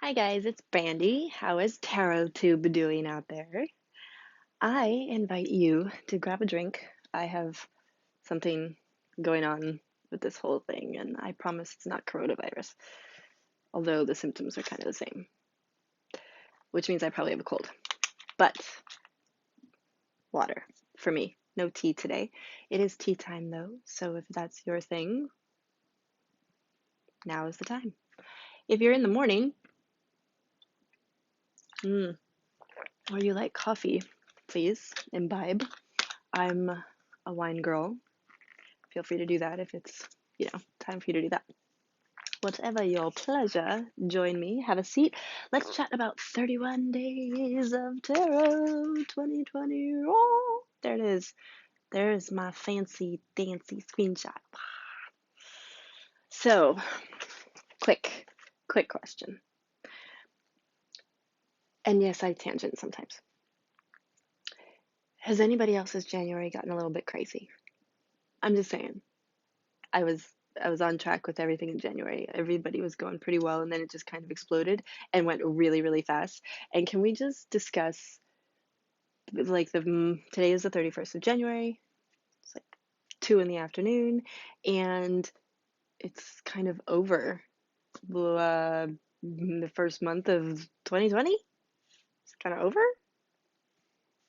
Hi guys, it's Brandy. How is Tarot Tube doing out there? I invite you to grab a drink. I have something going on with this whole thing, and I promise it's not coronavirus, although the symptoms are kind of the same, which means I probably have a cold. But water for me. No tea today. It is tea time though, so if that's your thing, now is the time. If you're in the morning, or you like coffee, please imbibe. I'm a wine girl. Feel free to do that if it's, time for you to do that. Whatever your pleasure, join me, have a seat. Let's chat about 31 Days of Tarot 2020. Oh, there it is. There's my fancy, dancy screenshot. So, quick question. And yes, I tangent sometimes. Has anybody else's January gotten a little bit crazy? I'm just saying. I was I was on track with everything in January. Everybody was going pretty well, and then it just kind of exploded and went really, really fast. And can we just discuss like today is the 31st of January. It's like 2 in the afternoon, and it's kind of over the first month of 2020. It's kind of over.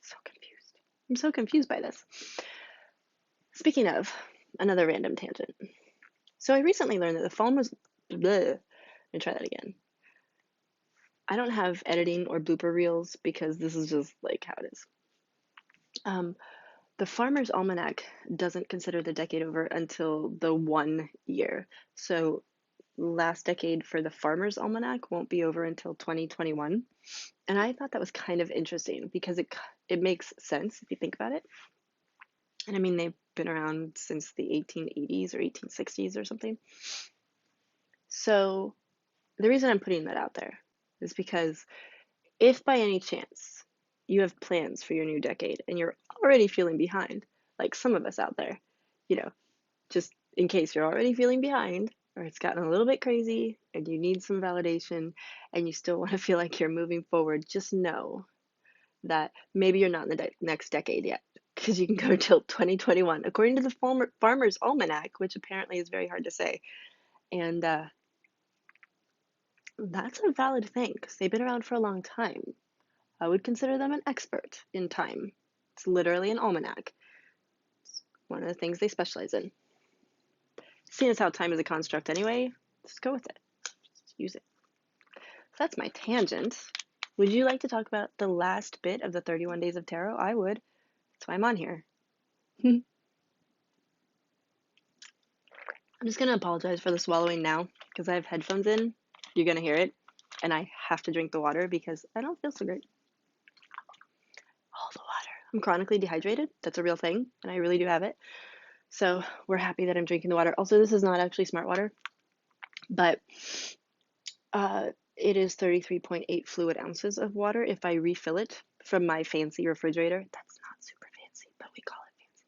So confused. I'm so confused by this. Speaking of another random tangent. So I recently learned that the phone was bleh. Let me try that again. I don't have editing or blooper reels because this is just like how it is. The Farmer's Almanac doesn't consider the decade over until the 1 year. So last decade for the Farmer's Almanac won't be over until 2021. And I thought that was kind of interesting because it makes sense if you think about it. And I mean, they've been around since the 1880s or 1860s or something. So the reason I'm putting that out there is because if by any chance you have plans for your new decade and you're already feeling behind, like some of us out there, you know, just in case you're already feeling behind or it's gotten a little bit crazy and you need some validation and you still want to feel like you're moving forward, just know that maybe you're not in the next decade yet because you can go till 2021, according to the Farmer's Almanac, which apparently is very hard to say. And that's a valid thing because they've been around for a long time. I would consider them an expert in time. It's literally an almanac. It's one of the things they specialize in. Seeing as how time is a construct anyway, just go with it. Just use it. So that's my tangent. Would you like to talk about the last bit of the 31 Days of Tarot? I would. That's why I'm on here. I'm just going to apologize for the swallowing now because I have headphones in. You're going to hear it. And I have to drink the water because I don't feel so great. All the water. I'm chronically dehydrated. That's a real thing. And I really do have it. So we're happy that I'm drinking the water. Also, this is not actually smart water, but it is 33.8 fluid ounces of water if I refill it from my fancy refrigerator. That's not super fancy, but we call it fancy.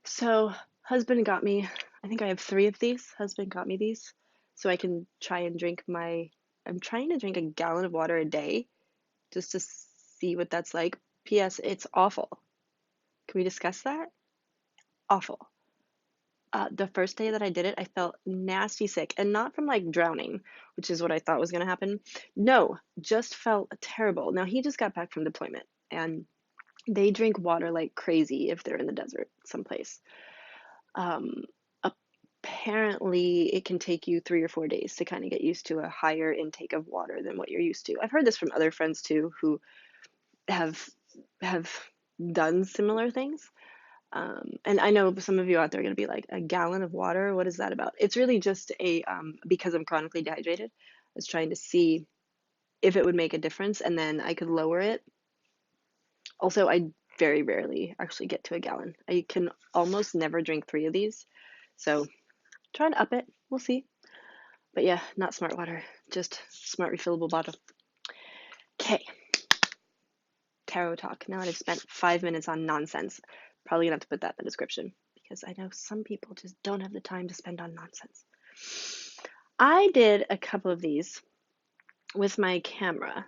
So husband got me, I think I have 3 of these. Husband got me these so I can try and I'm trying to drink a gallon of water a day just to see what that's like. P.S. It's awful. Can we discuss that? Awful. The first day that I did it, I felt nasty sick, and not from like drowning, which is what I thought was going to happen. No, just felt terrible. Now, he just got back from deployment, and they drink water like crazy if they're in the desert someplace. Um, Apparently, it can take you 3 or 4 days to kind of get used to a higher intake of water than what you're used to. I've heard this from other friends too who have have done similar things. And I know some of you out there are going to be like, a gallon of water? What is that about? It's really just because I'm chronically dehydrated, I was trying to see if it would make a difference and then I could lower it. Also, I very rarely actually get to a gallon. I can almost never drink 3 of these. So, trying to up it. We'll see. But yeah, not smart water, just smart refillable bottle. Okay. Tarot talk. Now that I've spent 5 minutes on nonsense, probably gonna have to put that in the description because I know some people just don't have the time to spend on nonsense. I did a couple of these with my camera,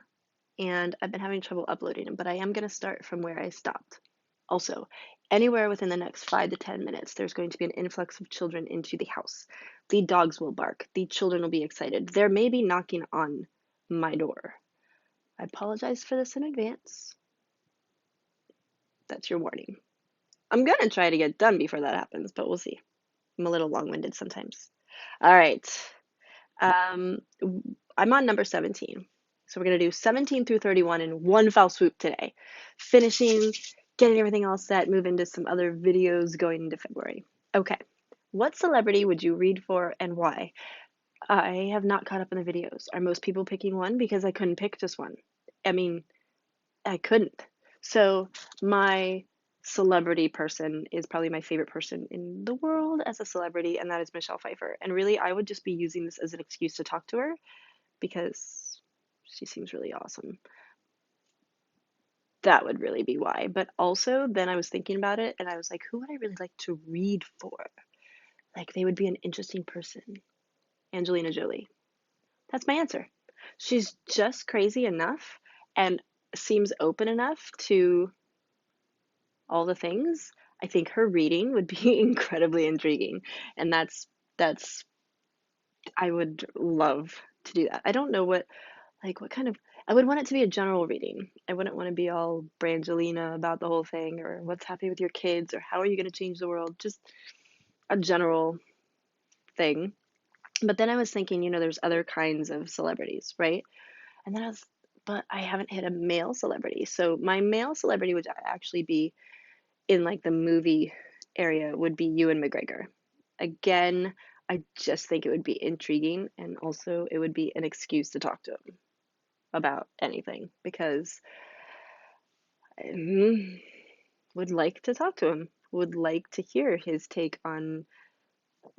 and I've been having trouble uploading them, but I am going to start from where I stopped. Also, anywhere within the next 5 to 10 minutes, there's going to be an influx of children into the house. The dogs will bark. The children will be excited. There may be knocking on my door. I apologize for this in advance. That's your warning. I'm going to try to get done before that happens, but we'll see. I'm a little long-winded sometimes. All right. Um, I'm on number 17. So we're going to do 17 through 31 in one foul swoop today. Finishing, getting everything all set, move into some other videos going into February. Okay. What celebrity would you read for and why? I have not caught up in the videos. Are most people picking one? Because I couldn't pick just one. I mean, I couldn't. So my celebrity person is probably my favorite person in the world as a celebrity, and that is Michelle Pfeiffer. And really, I would just be using this as an excuse to talk to her because she seems really awesome. That would really be why. But also, then I was thinking about it, and I was like, who would I really like to read for? Like, they would be an interesting person. Angelina Jolie. That's my answer. She's just crazy enough and seems open enough to all the things. I think her reading would be incredibly intriguing, and that's I would love to do that. I don't know what kind of I would want it to be a general reading. I wouldn't want to be all Brangelina about the whole thing or what's happening with your kids or how are you going to change the world. Just a general thing. But then I was thinking, there's other kinds of celebrities, right? And then but I haven't hit a male celebrity. So my male celebrity would actually be in like the movie area would be Ewan McGregor. Again, I just think it would be intriguing and also it would be an excuse to talk to him about anything because I would like to talk to him, would like to hear his take on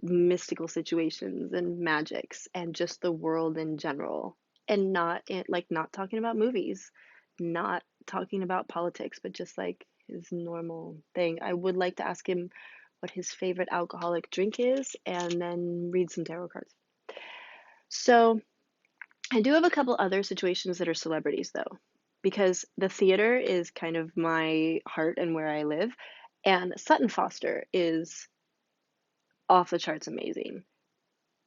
mystical situations and magics and just the world in general and not talking about movies, not talking about politics, but just like his normal thing. I would like to ask him what his favorite alcoholic drink is and then read some tarot cards. So I do have a couple other situations that are celebrities though, because the theater is kind of my heart and where I live, and Sutton Foster is off the charts amazing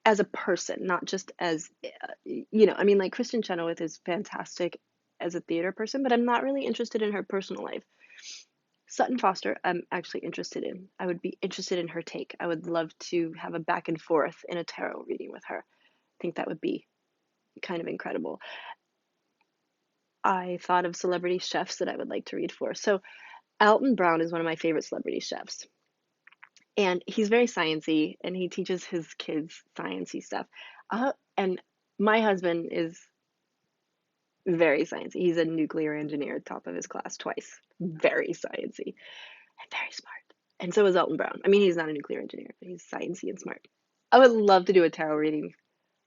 as a person, not just as, I mean, like Kristen Chenoweth is fantastic as a theater person, but I'm not really interested in her personal life. Sutton Foster, I'm actually interested in. I would be interested in her take. I would love to have a back and forth in a tarot reading with her. I think that would be kind of incredible. I thought of celebrity chefs that I would like to read for. So Alton Brown is one of my favorite celebrity chefs. And he's very sciencey and he teaches his kids sciencey stuff. And my husband is very sciencey. He's a nuclear engineer, top of his class twice. Very sciencey and very smart. And so is Alton Brown. I mean, he's not a nuclear engineer, but he's sciencey and smart. I would love to do a tarot reading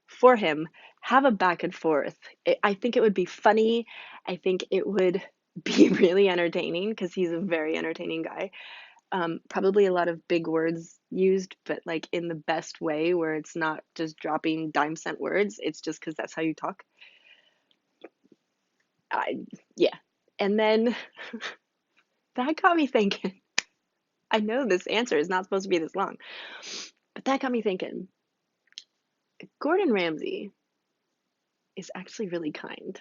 for him, have a back and forth. I think it would be funny. I think it would be really entertaining because he's a very entertaining guy. Probably a lot of big words used, but like in the best way where it's not just dropping dime cent words. It's just because that's how you talk. Yeah. And then that got me thinking. I know this answer is not supposed to be this long, but that got me thinking. Gordon Ramsay is actually really kind,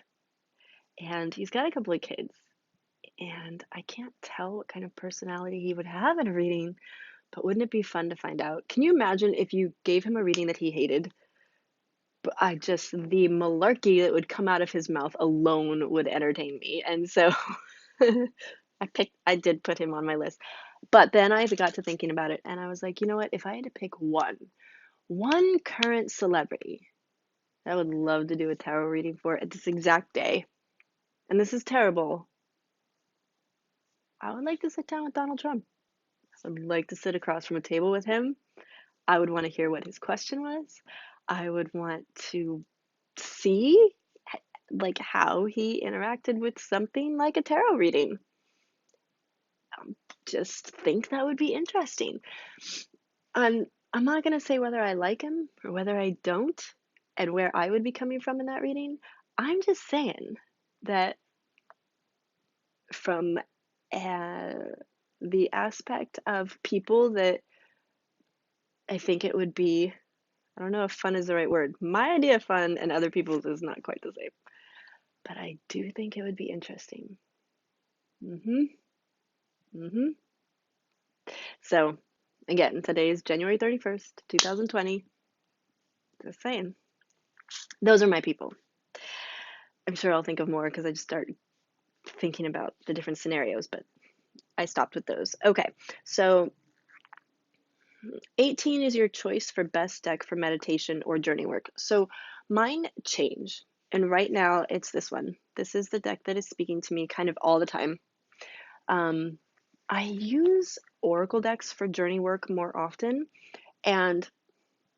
and he's got a couple of kids, and I can't tell what kind of personality he would have in a reading, but wouldn't it be fun to find out? Can you imagine if you gave him a reading that he hated? But the malarkey that would come out of his mouth alone would entertain me. And so I did put him on my list. But then I got to thinking about it and I was like, you know what? If I had to pick one current celebrity that I would love to do a tarot reading for at this exact day, and this is terrible, I would like to sit down with Donald Trump. I would like to sit across from a table with him. I would want to hear what his question was. I would want to see like how he interacted with something like a tarot reading. Just think that would be interesting. And I'm not going to say whether I like him or whether I don't and where I would be coming from in that reading. I'm just saying that from the aspect of people that I think it would be, I don't know if fun is the right word. My idea of fun and other people's is not quite the same, but I do think it would be interesting. Mm-hmm. Mm-hmm. So, again, today is January 31st, 2020. Just saying. Those are my people. I'm sure I'll think of more because I just start thinking about the different scenarios, but I stopped with those. Okay, so 18 is your choice for best deck for meditation or journey work. So mine change. And right now it's this one. This is the deck that is speaking to me kind of all the time. Um, I use oracle decks for journey work more often, and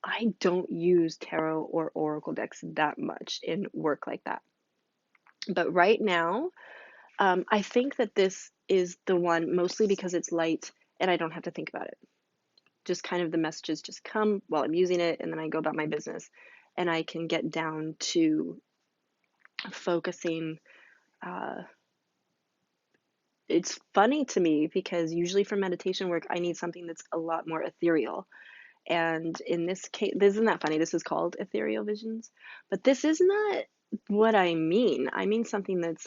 I don't use tarot or oracle decks that much in work like that. But right now, I think that this is the one mostly because it's light and I don't have to think about it. Just kind of the messages just come while I'm using it, and then I go about my business, and I can get down to focusing. Uh, it's funny to me because usually for meditation work, I need something that's a lot more ethereal. And in this case, this isn't that funny. This is called ethereal visions, but this is not what I mean. I mean something that's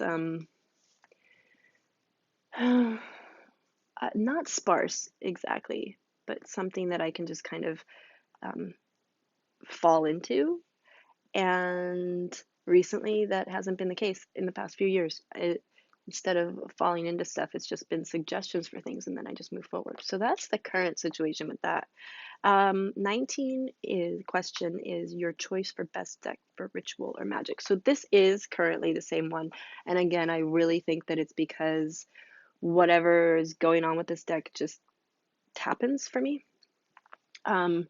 not sparse exactly, but something that I can just kind of um, fall into. And recently, that hasn't been the case in the past few years. Instead of falling into stuff, it's just been suggestions for things, and then I just move forward. So that's the current situation with that. 19 is question is your choice for best deck for ritual or magic. So this is currently the same one. And again, I really think that it's because whatever is going on with this deck just happens for me. Um,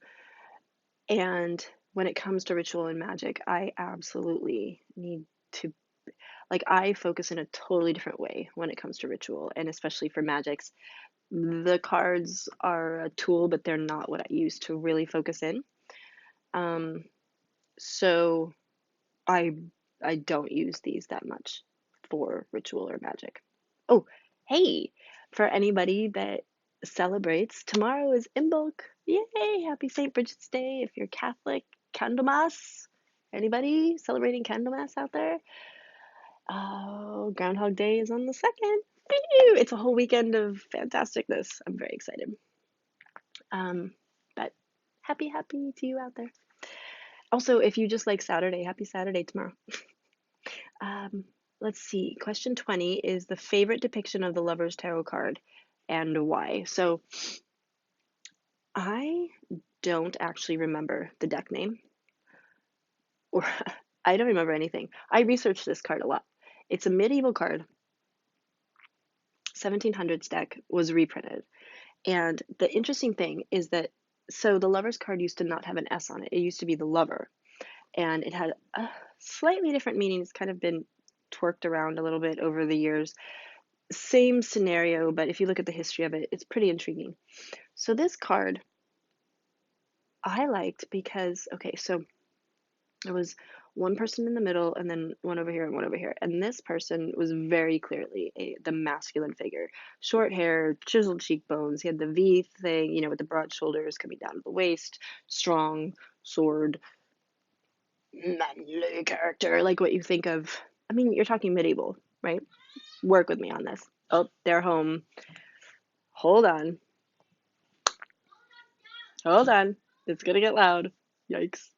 and when it comes to ritual and magic, I absolutely need to, like, I focus in a totally different way when it comes to ritual, and especially for magics. The cards are a tool, but they're not what I use to really focus in. Um, so I I don't use these that much for ritual or magic. Oh, hey, for anybody that celebrates, tomorrow is Imbolc. Yay! Happy St. Bridget's Day if you're Catholic. Candlemas. Anybody celebrating Candlemas out there? Oh, Groundhog Day is on the 2nd. It's a whole weekend of fantasticness. I'm very excited. But happy to you out there. Also, if you just like Saturday, happy Saturday tomorrow. Um, let's see. Question 20 is the favorite depiction of the Lover's Tarot card and why. So I don't actually remember the deck name, or I don't remember anything. I researched this card a lot. It's a medieval card, 1700s deck, was reprinted. And the interesting thing is that, so the Lover's card used to not have an S on it. It used to be the Lover. And it had a slightly different meaning. It's kind of been twerked around a little bit over the years. Same scenario, but if you look at the history of it, it's pretty intriguing. So this card I liked because, okay, so there was one person in the middle and then one over here and one over here. And this person was very clearly the masculine figure. Short hair, chiseled cheekbones. He had the V thing, with the broad shoulders coming down to the waist, strong, sword, manly character, like what you think of. I mean, you're talking medieval, right? Work with me on this. Oh, they're home. Hold on. Hold on. It's gonna get loud. Yikes.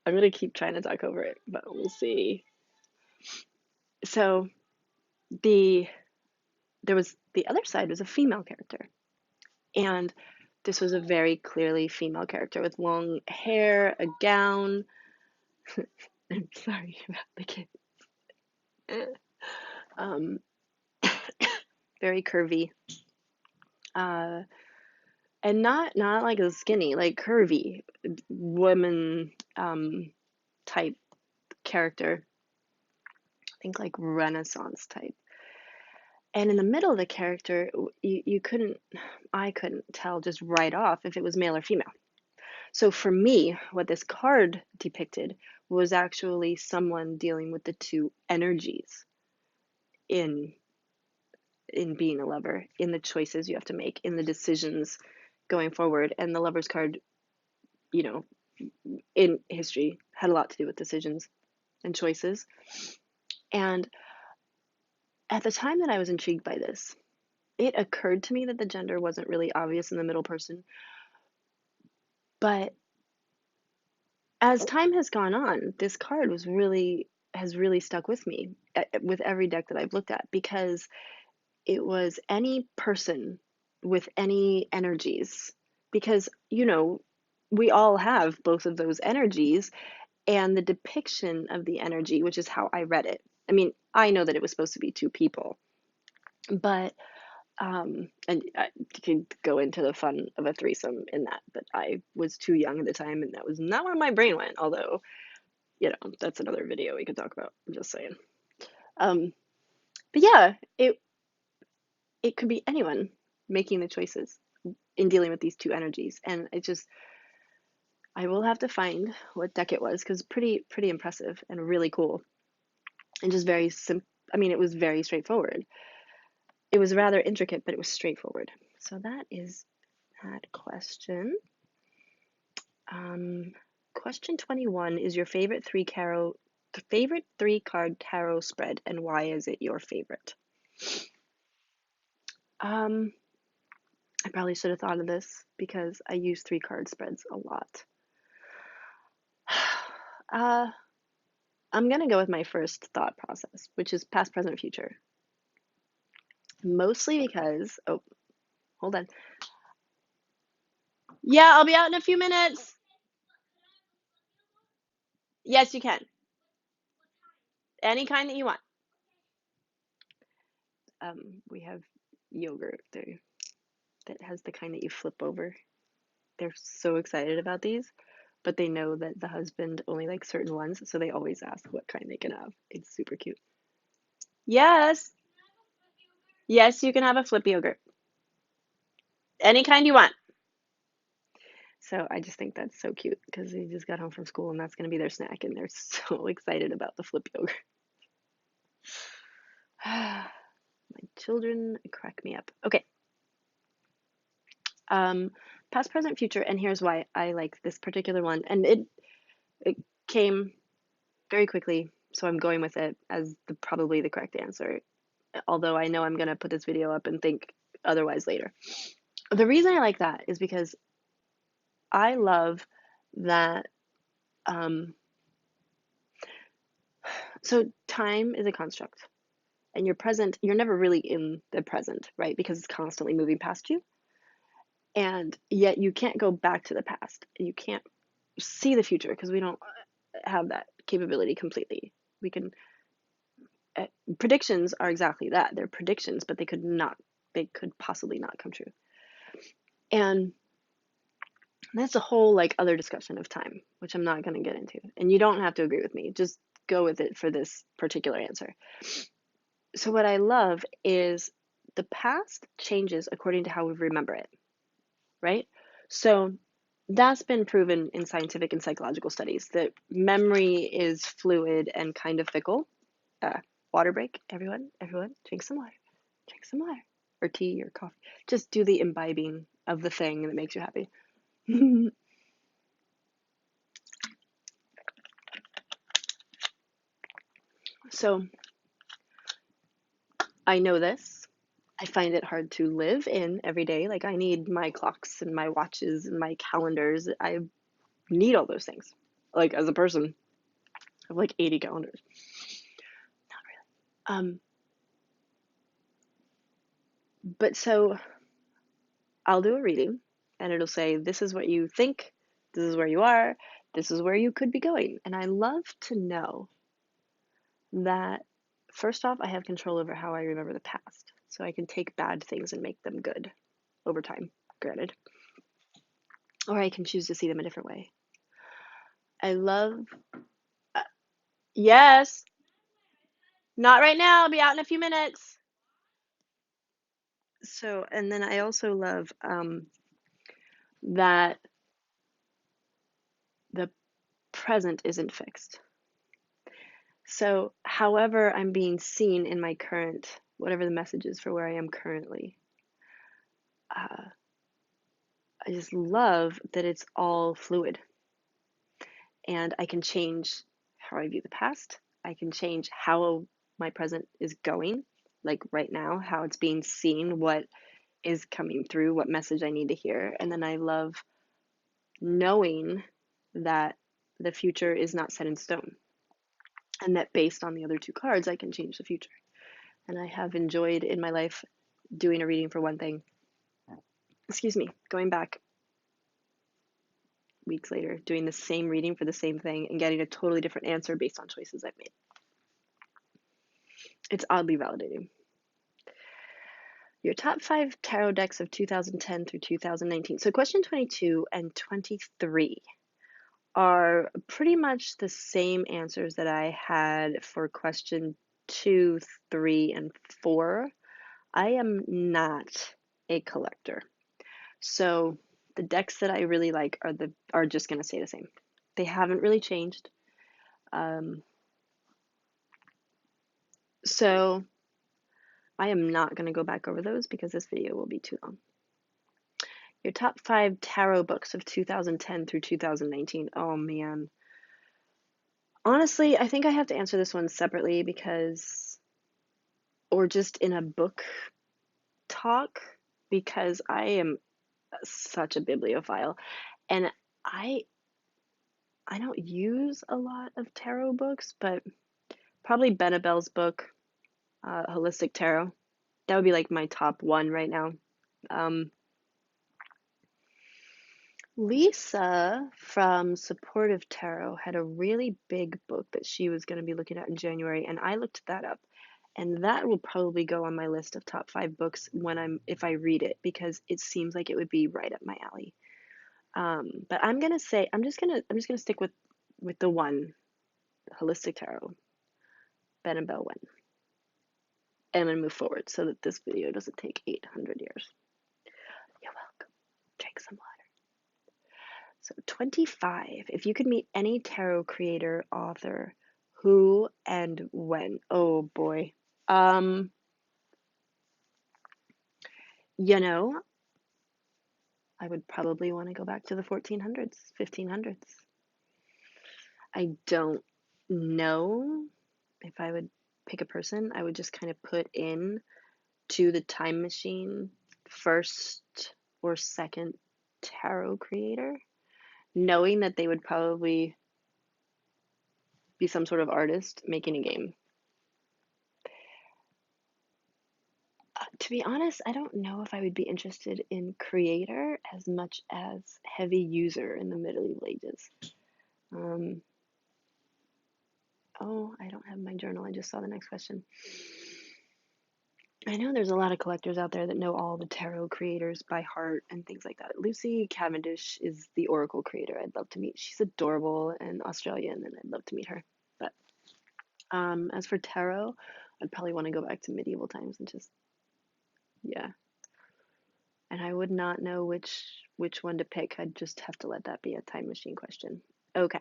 I'm gonna keep trying to talk over it, but we'll see. So the there was the other side was a female character. And this was a very clearly female character with long hair, a gown. I'm sorry about the kids. Um, very curvy. Uh, and not like a skinny, like curvy woman type character. I think like Renaissance type. And in the middle of the character, I couldn't tell just right off if it was male or female. So for me, what this card depicted was actually someone dealing with the two energies in being a lover, in the choices you have to make, in the decisions going forward. And the Lover's card, you know, in history had a lot to do with decisions and choices. And at the time that I was intrigued by this, it occurred to me that the gender wasn't really obvious in the middle person. But as time has gone on, this card has really stuck with me with every deck that I've looked at, because it was any person with any energies. Because, we all have both of those energies, and the depiction of the energy, which is how I read it. I mean, I know that it was supposed to be two people, but and I could go into the fun of a threesome in that, but I was too young at the time, and that was not where my brain went. Although, that's another video we could talk about. I'm just saying. Um, but yeah, it could be anyone making the choices in dealing with these two energies, and I will have to find what deck it was, because pretty impressive and really cool, and just very simple. I mean, it was very straightforward. It was rather intricate, but it was straightforward. So that is that question. Question 21 is your favorite three card tarot spread, and why is it your favorite? I probably should have thought of this, because I use 3 card spreads a lot. I'm gonna go with my first thought process, which is past, present, future. Mostly because, oh, hold on. Yeah, I'll be out in a few minutes. Yes, you can. Any kind that you want. We have yogurt there that has the kind that you flip over. They're so excited about these, but they know that the husband only likes certain ones, so they always ask what kind they can have. It's super cute. Yes. Yes, you can have a flip yogurt. Any kind you want. So I just think that's so cute, because they just got home from school and that's going to be their snack, and they're so excited about the flip yogurt. My children crack me up. Okay. Past, present, future, and here's why I like this particular one. And it came very quickly, so I'm going with it as probably the correct answer. Although I know I'm gonna put this video up and think otherwise later. The reason I like that is because I love that. So time is a construct, and you're never really in the present, right? Because it's constantly moving past you. And yet you can't go back to the past. You can't see the future, because we don't have that capability completely. We can predictions are exactly that. They're predictions, but they could possibly not come true. And that's a whole other discussion of time, which I'm not going to get into. And you don't have to agree with me. Just go with it for this particular answer. So what I love is the past changes according to how we remember it, right? So that's been proven in scientific and psychological studies, that memory is fluid and kind of fickle. Water break, everyone, drink some water, or tea or coffee. Just do the imbibing of the thing that makes you happy. So I know this. I find it hard to live in every day. Like, I need my clocks and my watches and my calendars. I need all those things. Like, as a person, I have 80 calendars. Not really. But so I'll do a reading, and it'll say, this is what you think, this is where you are, this is where you could be going. And I love to know that, first off, I have control over how I remember the past. So I can take bad things and make them good over time, granted. Or I can choose to see them a different way. I love, uh, yes, not right now, I'll be out in a few minutes. So, and then I also love that present isn't fixed. So, however I'm being seen in my current, whatever the message is for where I am currently, uh, I just love that it's all fluid. And I can change how I view the past. I can change how my present is going, like right now, how it's being seen, what is coming through, what message I need to hear. And then I love knowing that the future is not set in stone and that based on the other two cards, I can change the future. And I have enjoyed in my life doing a reading for one thing, going back weeks later, doing the same reading for the same thing and getting a totally different answer based on choices I've made. It's oddly validating. Your top 5 tarot decks of 2010 through 2019. So question 22 and 23 are pretty much the same answers that I had for question 2, 3, and 4. I am not a collector. So the decks that I really like are just going to stay the same. They haven't really changed. So I am not going to go back over those because this video will be too long. Your top 5 tarot books of 2010 through 2019. Oh man. Honestly, I think I have to answer this one separately or just in a book talk, because I am such a bibliophile and I don't use a lot of tarot books, but probably Benabelle's book, Holistic Tarot. That would be like my top one right now. Lisa from Supportive Tarot had a really big book that she was going to be looking at in January, and I looked that up. And that will probably go on my list of top 5 books if I read it, because it seems like it would be right up my alley. But I'm gonna say I'm just gonna stick with the one, Holistic Tarot, Benabelle one. And I'm gonna move forward so that this video doesn't take 800 years. You're welcome. Drink some water. So 25. If you could meet any tarot creator, author, who and when? Oh boy. You know, I would probably want to go back to the 1400s, 1500s. I don't know if I would pick a person. I would just kind of put in to the time machine first or second tarot creator, knowing that they would probably be some sort of artist making a game. To be honest, I don't know if I would be interested in creator as much as heavy user in the medieval ages. Oh, I don't have my journal. I just saw the next question. I know there's a lot of collectors out there that know all the tarot creators by heart and things like that. Lucy Cavendish is the Oracle creator I'd love to meet. She's adorable and Australian, and I'd love to meet her. But as for tarot, I'd probably want to go back to medieval times and just, yeah. And I would not know which one to pick. I'd just have to let that be a time machine question. Okay.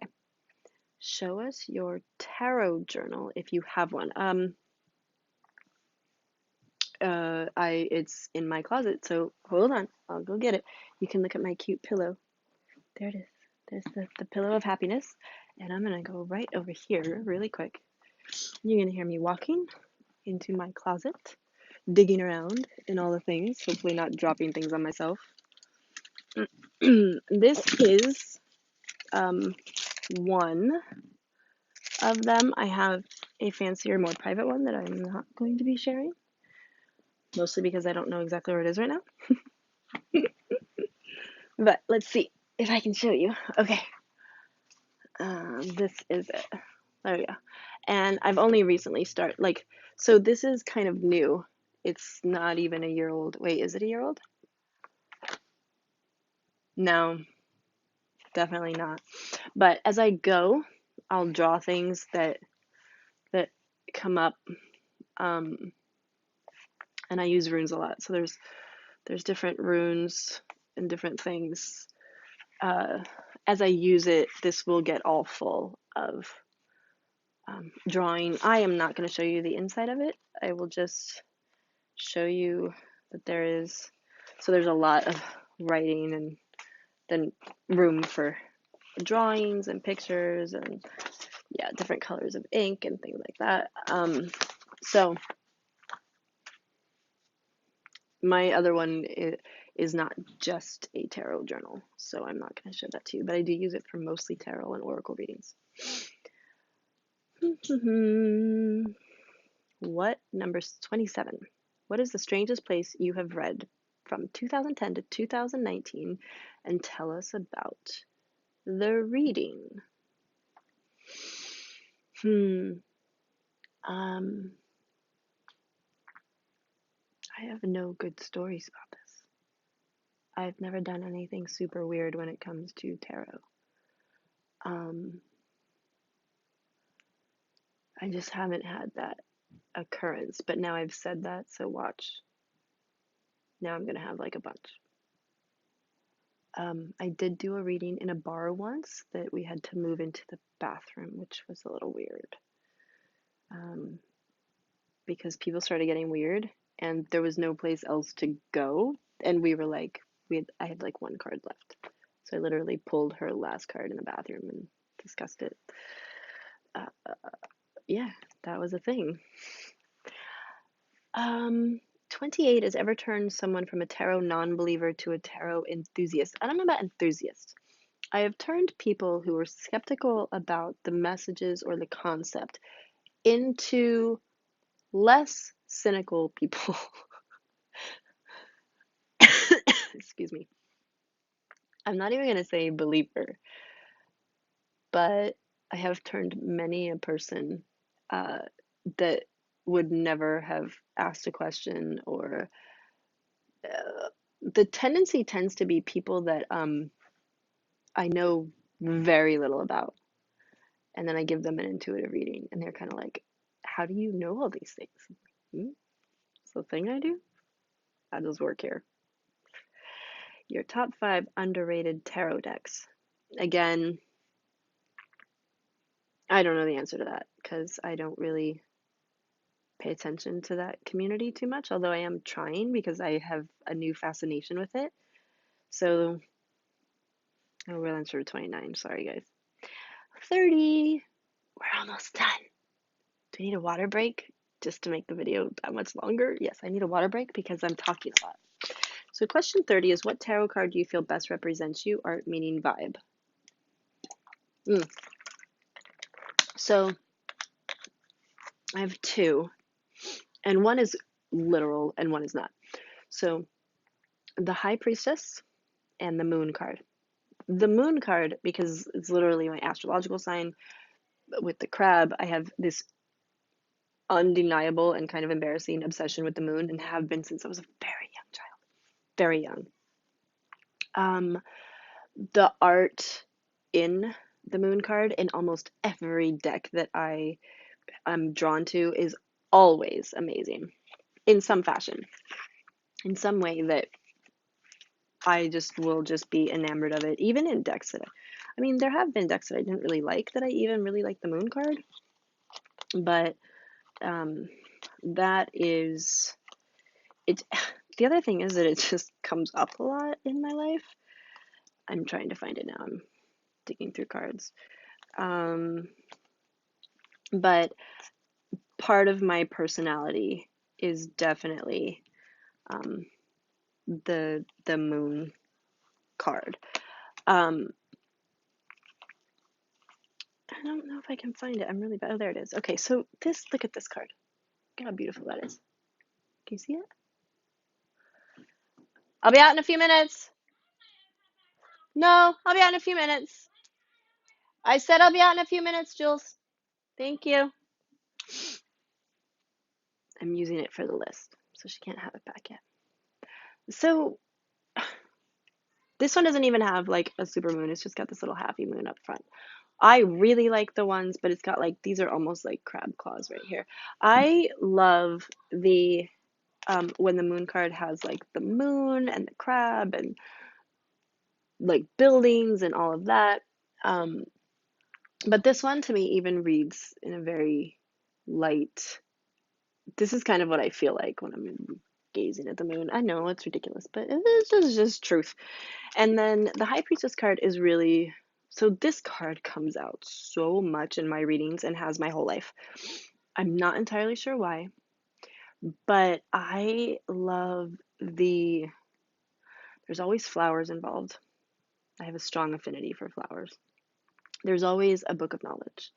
Show us your tarot journal if you have one. It's in my closet, so hold on, I'll go get it. You can look at my cute pillow. There it is. There's the pillow of happiness, and I'm gonna go right over here really quick. You're gonna hear me walking into my closet, digging around in all the things, hopefully not dropping things on myself. This is one of them. I have a fancier, more private one that I'm not going to be sharing, mostly because I don't know exactly where it is right now. But let's see if I can show you. Okay. This is it. There we go. And I've only recently started, so this is kind of new. It's not even a year old. Wait, is it a year old? No, definitely not. But as I go, I'll draw things that come up. And I use runes a lot. So there's different runes and different things. as I use it, this will get all full of drawing. I am not going to show you the inside of it. I will just show you that there's a lot of writing and then room for drawings and pictures and yeah, different colors of ink and things like that. So my other one is not just a tarot journal, so I'm not going to show that to you, but I do use it for mostly tarot and oracle readings. What, number 27. What is the strangest place you have read from 2010 to 2019, and tell us about the reading? I have no good stories about this. I've never done anything super weird when it comes to tarot. I just haven't had that occurrence, but now I've said that, so watch. Now I'm gonna have like a bunch. I did do a reading in a bar once that we had to move into the bathroom, which was a little weird. Because people started getting weird and there was no place else to go, and we were like, I had like one card left. So I literally pulled her last card in the bathroom and discussed it. Yeah, that was a thing. 28 has ever turned someone from a tarot non-believer to a tarot enthusiast. I don't know about enthusiast. I have turned people who were skeptical about the messages or the concept into less cynical people. Excuse me. I'm not even going to say believer, but I have turned many a person that would never have asked a question, or the tendency tends to be people that I know very little about, and then I give them an intuitive reading, and they're kind of like, how do you know all these things? It's the thing I do. How does work here? Your top 5 underrated tarot decks. Again, I don't know the answer to that because I don't really pay attention to that community too much, although I am trying because I have a new fascination with it. So, we're on sort of 29. Sorry, guys. 30. We're almost done. Do we need a water break just to make the video that much longer? Yes, I need a water break because I'm talking a lot. So question 30 is, what tarot card do you feel best represents you, art, meaning, vibe? So I have 2, and one is literal and one is not. So the High Priestess and the Moon card. The Moon card, because it's literally my astrological sign. With the crab, I have this undeniable and kind of embarrassing obsession with the moon, and have been since I was a very young child. Very young. The art in the Moon card in almost every deck that I'm drawn to is always amazing in some fashion, in some way that I just will just be enamored of it. Even in decks that I mean, there have been decks that I didn't really like that I even really like the Moon card, but that is it. The other thing is that it just comes up a lot in my life. I'm trying to find it now. I'm digging through cards. But part of my personality is definitely the Moon card. I don't know if I can find it. I'm really bad. Oh, there it is. Okay, so look at this card. Look how beautiful that is. Can you see it? I'll be out in a few minutes. No, I'll be out in a few minutes. I said I'll be out in a few minutes, Jules. Thank you. I'm using it for the list, so she can't have it back yet. So this one doesn't even have like a super moon. It's just got this little happy moon up front. I really like the ones, but it's got like, these are almost like crab claws right here. I love the when the Moon card has like the moon and the crab, and like buildings and all of that. Um, but this one to me even reads in a very light. This is kind of what I feel like when I'm gazing at the moon. I know it's ridiculous, but it's just truth. And then the High Priestess card is really, so this card comes out so much in my readings and has my whole life. I'm not entirely sure why, but I love the, there's always flowers involved. I have a strong affinity for flowers. There's always a book of knowledge.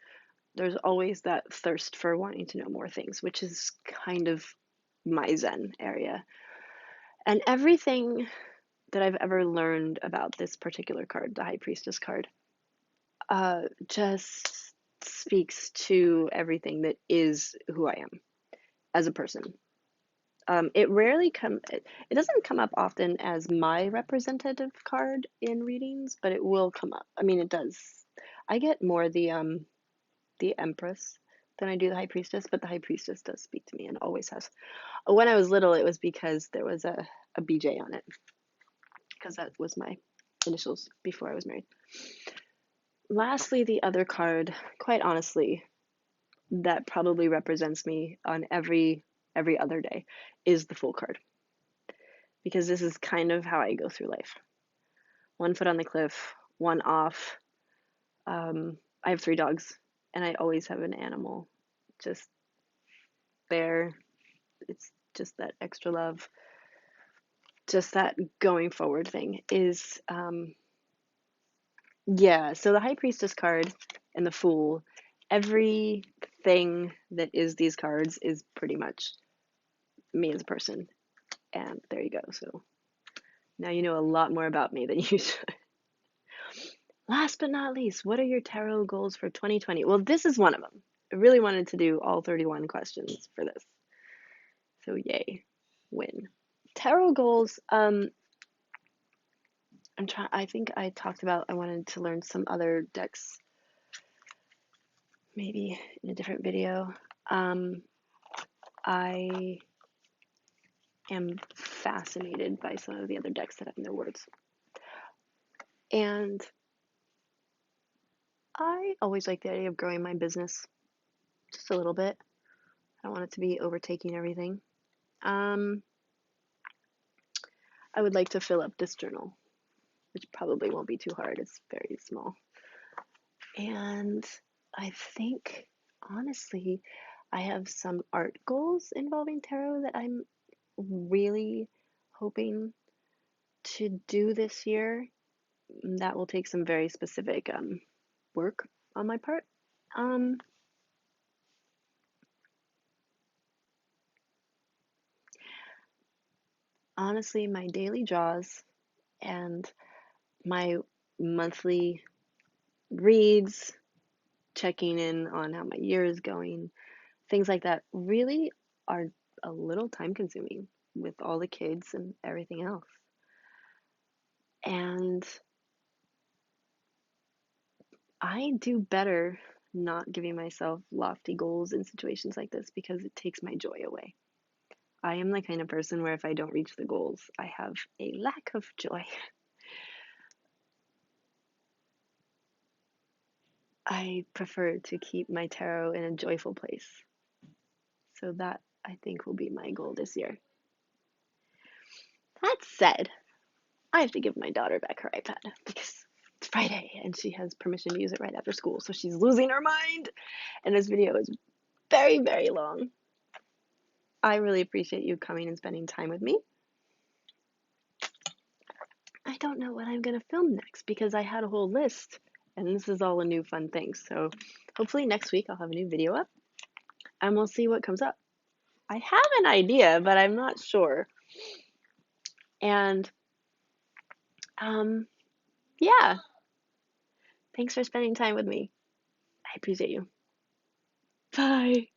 There's always that thirst for wanting to know more things, which is kind of my Zen area. And everything that I've ever learned about this particular card, the High Priestess card, just speaks to everything that is who I am as a person. It doesn't come up often as my representative card in readings, but it will come up. I mean, it does. I get more the Empress than I do the High Priestess, but the High Priestess does speak to me and always has. When I was little, it was because there was a BJ on it, because that was my initials before I was married. Lastly, the other card, quite honestly, that probably represents me on every other day is the Fool card, because this is kind of how I go through life. One foot on the cliff, one off. I have 3 dogs, and I always have an animal just there. It's just that extra love, just that going forward thing is, yeah. So the High Priestess card and the Fool, everything that is these cards is pretty much me as a person. And there you go. So now you know a lot more about me than you should. Last but not least, what are your tarot goals for 2020? Well, this is one of them. I really wanted to do all 31 questions for this. So yay, win. Tarot goals, I think I talked about I wanted to learn some other decks maybe in a different video. I am fascinated by some of the other decks that have no words. And I always like the idea of growing my business just a little bit. I don't want it to be overtaking everything. I would like to fill up this journal, which probably won't be too hard. It's very small. And I think, honestly, I have some art goals involving tarot that I'm really hoping to do this year. That will take some very specific work on my part. Honestly, my daily draws and my monthly reads, checking in on how my year is going, things like that really are a little time consuming with all the kids and everything else. And I do better not giving myself lofty goals in situations like this because it takes my joy away. I am the kind of person where if I don't reach the goals, I have a lack of joy. I prefer to keep my tarot in a joyful place. So that, I think, will be my goal this year. That said, I have to give my daughter back her iPad because it's Friday and she has permission to use it right after school. So she's losing her mind. And this video is very, very long. I really appreciate you coming and spending time with me. I don't know what I'm going to film next because I had a whole list and this is all a new fun thing. So hopefully next week I'll have a new video up and we'll see what comes up. I have an idea, but I'm not sure. And yeah, thanks for spending time with me. I appreciate you. Bye.